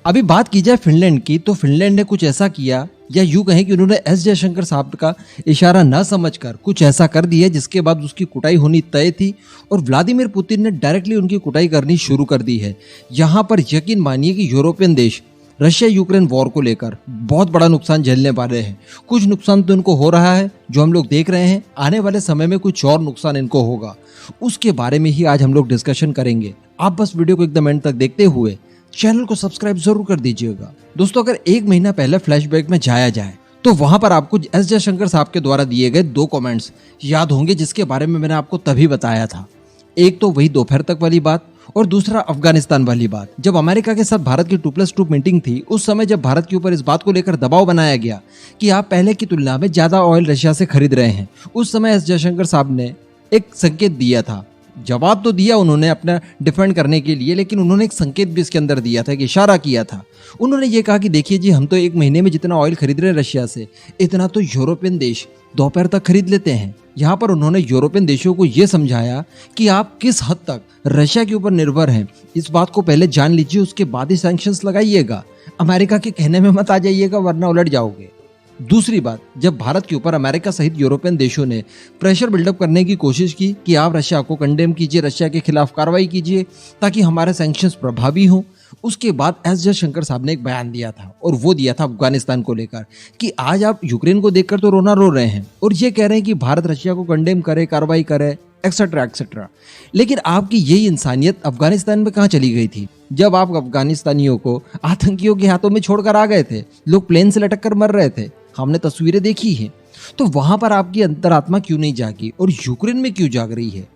अभी बात की जाए फिनलैंड की, तो फिनलैंड ने कुछ ऐसा किया, या यूं कहें कि उन्होंने एस जयशंकर साहब का इशारा न समझकर कुछ ऐसा कर दिया जिसके बाद उसकी कुटाई होनी तय थी और व्लादिमीर पुतिन ने डायरेक्टली उनकी कुटाई करनी शुरू कर दी है। यहाँ पर यकीन मानिए कि यूरोपियन देश रशिया यूक्रेन वॉर को लेकर बहुत बड़ा नुकसान झेलने वाले हैं। कुछ नुकसान तो इनको हो रहा है जो हम लोग देख रहे हैं, आने वाले समय में कुछ और नुकसान इनको होगा, उसके बारे में ही आज हम लोग डिस्कशन करेंगे। आप बस वीडियो को एकदम एंड तक देखते हुए चैनल को सब्सक्राइब जरूर कर दीजिएगा। दोस्तों, अगर एक महीना पहले फ्लैशबैक में जाया जाए तो वहां पर आपको एस जयशंकर साहब के द्वारा दिए गए 2 कमेंट्स याद होंगे, जिसके बारे में मैंने आपको तभी बताया था। एक तो वही दोपहर तक वाली बात और दूसरा अफगानिस्तान वाली बात। जब अमेरिका के साथ भारत की 2+2 मीटिंग थी, उस समय जब भारत के ऊपर इस बात को लेकर दबाव बनाया गया कि आप पहले की तुलना में ज्यादा ऑयल रशिया से खरीद रहे हैं, उस समय एस जयशंकर साहब ने एक संकेत दिया था। जवाब तो दिया उन्होंने अपना डिफेंड करने के लिए, लेकिन उन्होंने एक संकेत भी इसके अंदर दिया था, कि इशारा किया था। उन्होंने ये कहा कि देखिए जी, हम तो एक महीने में जितना ऑयल खरीद रहे हैं रशिया से, इतना तो यूरोपियन देश दोपहर तक खरीद लेते हैं। यहाँ पर उन्होंने यूरोपियन देशों को ये समझाया कि आप किस हद तक रशिया के ऊपर निर्भर हैं, इस बात को पहले जान लीजिए, उसके बाद ही सैंक्शंस लगाइएगा। अमेरिका के कहने में मत आ जाइएगा, वरना उलट जाओगे। दूसरी बात, जब भारत के ऊपर अमेरिका सहित यूरोपियन देशों ने प्रेशर बिल्डअप करने की कोशिश की कि आप रशिया को कंडेम कीजिए, रशिया के खिलाफ कार्रवाई कीजिए ताकि हमारे सैंक्शंस प्रभावी हों, उसके बाद एस जयशंकर साहब ने एक बयान दिया था, और वो दिया था अफगानिस्तान को लेकर कि आज आप यूक्रेन को देखकर तो रोना रो रहे हैं और ये कह रहे हैं कि भारत रशिया को कंडेम करे, कार्रवाई करे, एक्सेट्रा एक्सेट्रा, लेकिन आपकी यही इंसानियत अफगानिस्तान में कहाँ चली गई थी जब आप अफगानिस्तानियों को आतंकियों के हाथों में छोड़कर आ गए थे? लोग प्लेन से लटक कर मर रहे थे, हमने तस्वीरें देखी हैं। तो वहां पर आपकी अंतरात्मा क्यों नहीं जागी और यूक्रेन में क्यों जाग रही है?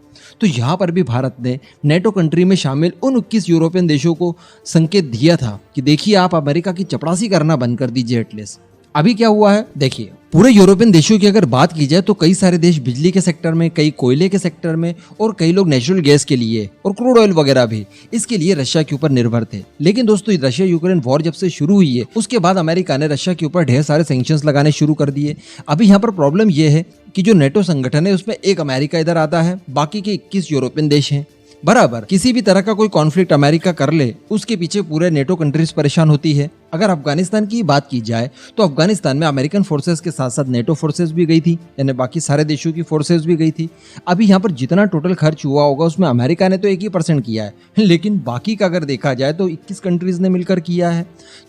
तो यहाँ पर भी भारत ने नेटो कंट्री में शामिल उन 21 यूरोपियन देशों को संकेत दिया था कि देखिए, आप अमेरिका की चपरासी करना बंद कर दीजिए एटलीस्ट। अभी क्या हुआ है देखिए, पूरे यूरोपियन देशों की अगर बात की जाए तो कई सारे देश बिजली के सेक्टर में, कई कोयले के सेक्टर में, और कई लोग नेचुरल गैस के लिए और क्रूड ऑयल वगैरह भी, इसके लिए रशिया के ऊपर निर्भर थे। लेकिन दोस्तों, रशिया यूक्रेन वॉर जब से शुरू हुई है, उसके बाद अमेरिका ने रशिया के ऊपर ढेर सारे सैंक्शंस लगाने शुरू कर दिए। अभी यहाँ पर प्रॉब्लम यह है कि जो नेटो संगठन है उसमें एक अमेरिका इधर आता है, बाकी के 21 यूरोपियन देश हैं। बराबर किसी भी तरह का कोई कॉन्फ्लिक्ट अमेरिका कर ले, उसके पीछे पूरे नेटो कंट्रीज परेशान होती है। अगर अफगानिस्तान की बात की जाए तो अफगानिस्तान में अमेरिकन फोर्सेस के साथ साथ नेटो फोर्सेस भी गई थी, यानी बाकी सारे देशों की फोर्सेस भी गई थी। अभी यहाँ पर जितना टोटल खर्च हुआ होगा उसमें अमेरिका ने तो 1% किया है, लेकिन बाकी का अगर देखा जाए तो 21 कंट्रीज ने मिलकर किया है।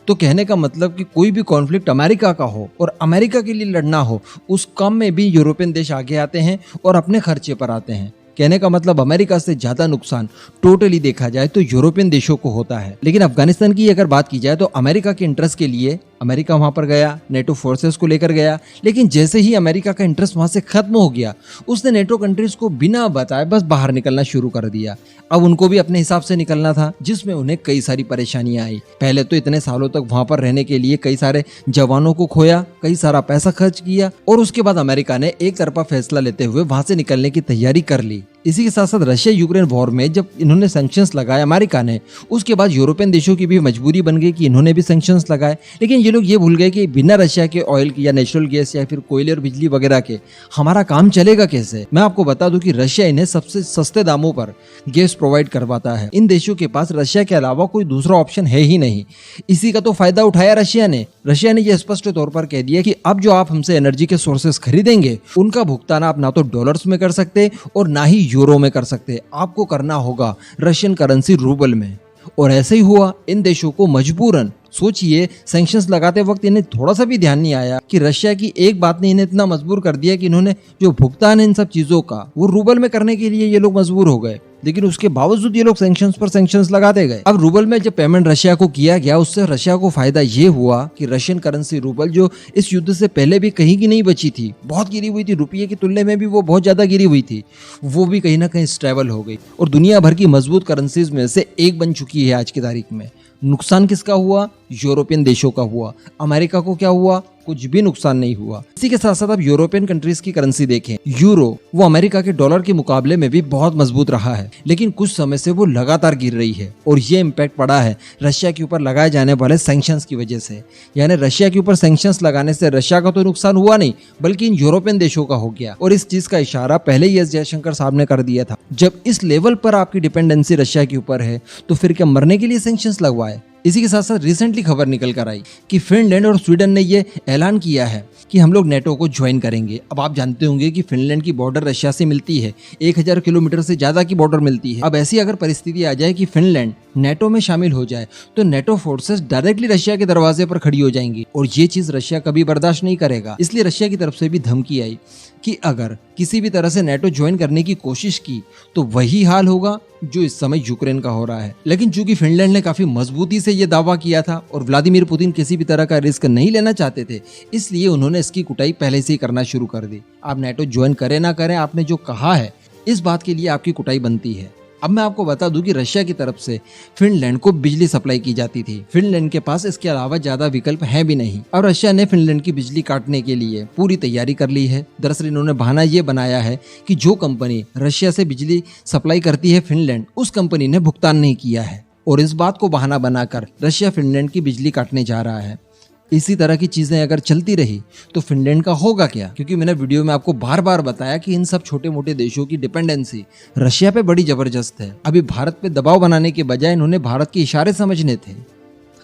तो कहने का मतलब कि कोई भी कॉन्फ्लिक्ट अमेरिका का हो और अमेरिका के लिए लड़ना हो, उस काम में भी यूरोपियन देश आगे आते हैं और अपने खर्चे पर आते हैं। कहने का मतलब अमेरिका से ज्यादा नुकसान टोटली देखा जाए तो यूरोपियन देशों को होता है। लेकिन अफगानिस्तान की अगर बात की जाए तो अमेरिका के इंटरेस्ट के लिए अमेरिका वहां पर गया, नेटो फोर्सेस को लेकर गया, लेकिन जैसे ही अमेरिका का इंटरेस्ट वहां से खत्म हो गया, उसने नेटो कंट्रीज को बिना बताए बस बाहर निकलना शुरू कर दिया। अब उनको भी अपने हिसाब से निकलना था, जिसमें उन्हें कई सारी परेशानियां आई। पहले तो इतने सालों तक वहां पर रहने के लिए कई सारे जवानों को खोया, कई सारा पैसा खर्च किया, और उसके बाद अमेरिका ने एक तरफा फैसला लेते हुए वहां से निकलने की तैयारी कर ली। इसी के साथ साथ रशिया यूक्रेन वॉर में जब इन्होंने सैंक्शंस लगाए अमेरिका ने, उसके बाद यूरोपियन देशों की भी मजबूरी बन गई कि इन्होंने भी सैंक्शंस लगाए। लेकिन ये लोग ये भूल गए कि बिना रशिया के ऑयल या नेचुरल गैस या फिर कोयले और बिजली वगैरह के हमारा काम चलेगा कैसे? मैं आपको बता दूं कि रशिया इन्हें सबसे सस्ते दामों पर गैस प्रोवाइड करवाता है। इन देशों के पास रशिया के अलावा कोई दूसरा ऑप्शन है ही नहीं। इसी का तो फायदा उठाया रशिया ने। रशिया ने यह स्पष्ट तौर पर कह दिया कि अब जो आप हमसे एनर्जी के सोर्सेस खरीदेंगे, उनका भुगतान आप ना तो डॉलर्स में कर सकते और ना ही यूरो में कर सकते, आपको करना होगा रशियन करेंसी रूबल में। और ऐसे ही हुआ, इन देशों को मजबूरन, सोचिए, सैंक्शंस लगाते वक्त इन्हें थोड़ा सा भी ध्यान नहीं आया कि रशिया की एक बात ने इन्हें इतना मजबूर कर दिया कि इन्होंने जो भुगतान है इन सब चीजों का वो रूबल में करने के लिए ये लोग मजबूर हो गए। लेकिन उसके बावजूद ये लोग सैंक्शंस पर सैंक्शंस लगाते गए। अब रूबल में जब पेमेंट रशिया को किया गया, उससे रशिया को फायदा ये हुआ कि रशियन करेंसी रूबल, जो इस युद्ध से पहले भी कहीं की नहीं बची थी, बहुत गिरी हुई थी, रुपये की तुलना में भी वो बहुत ज्यादा गिरी हुई थी, वो भी कहीं ना कहीं स्टेबल हो गई और दुनिया भर की मजबूत करेंसीज में से एक बन चुकी है आज की तारीख में। नुकसान किसका हुआ? यूरोपियन देशों का हुआ। अमेरिका को क्या हुआ? कुछ भी नुकसान नहीं हुआ। इसी के साथ साथ अब यूरोपियन कंट्रीज की करेंसी देखें, यूरो, वो अमेरिका के डॉलर के मुकाबले में भी बहुत मजबूत रहा है, लेकिन कुछ समय से वो लगातार गिर रही है और ये इम्पैक्ट पड़ा है रशिया के ऊपर लगाए जाने वाले सैंक्शंस की वजह से। यानी रशिया के ऊपर सैंक्शंस लगाने से रशिया का तो नुकसान हुआ नहीं, बल्कि इन यूरोपियन देशों का हो गया। और इस चीज का इशारा पहले ही एस जयशंकर साहब ने कर दिया था। जब इस लेवल पर आपकी डिपेंडेंसी रशिया के ऊपर है तो फिर क्या मरने के लिए सैंक्शंस लगवाए? इसी के साथ साथ रिसेंटली खबर निकल कर आई कि फिनलैंड और स्वीडन ने ये ऐलान किया है कि हम लोग नेटो को ज्वाइन करेंगे। अब आप जानते होंगे कि फिनलैंड की बॉर्डर रशिया से मिलती है, 1000 किलोमीटर से ज्यादा की बॉर्डर मिलती है। अब ऐसी अगर परिस्थिति आ जाए कि फिनलैंड नेटो में शामिल हो जाए तो नेटो फोर्सेस डायरेक्टली रशिया के दरवाजे पर खड़ी हो जाएंगी और ये चीज रशिया कभी बर्दाश्त नहीं करेगा। इसलिए रशिया की तरफ से भी धमकी आई कि अगर किसी भी तरह से नेटो ज्वाइन करने की कोशिश की तो वही हाल होगा जो इस समय यूक्रेन का हो रहा है। लेकिन चूंकि फिनलैंड ने काफी मजबूती से यह दावा किया था और व्लादिमीर पुतिन किसी भी तरह का रिस्क नहीं लेना चाहते थे, इसलिए उन्होंने इसकी कुटाई पहले से ही करना शुरू कर दी। आप नेटो ज्वाइन करें ना करें, आपने जो कहा है इस बात के लिए आपकी कुटाई बनती है। अब मैं आपको बता दूं कि रशिया की तरफ से फिनलैंड को बिजली सप्लाई की जाती थी। फिनलैंड के पास इसके अलावा ज्यादा विकल्प है भी नहीं और रशिया ने फिनलैंड की बिजली काटने के लिए पूरी तैयारी कर ली है। दरअसल इन्होंने बहाना ये बनाया है कि जो कंपनी रशिया से बिजली सप्लाई करती है फिनलैंड, उस कंपनी ने भुगतान नहीं किया है और इस बात को बहाना बनाकर रशिया फिनलैंड की बिजली काटने जा रहा है। इसी तरह की चीजें अगर चलती रही तो फिनलैंड का होगा क्या? क्योंकि मैंने वीडियो में आपको बार बार बताया कि इन सब छोटे मोटे देशों की डिपेंडेंसी रशिया पे बड़ी जबरदस्त है। अभी भारत पे दबाव बनाने के बजाय इन्होंने भारत के इशारे समझने थे।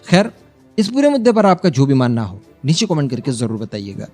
खैर, इस पूरे मुद्दे पर आपका जो भी मानना हो नीचे कमेंट करके जरूर बताइएगा।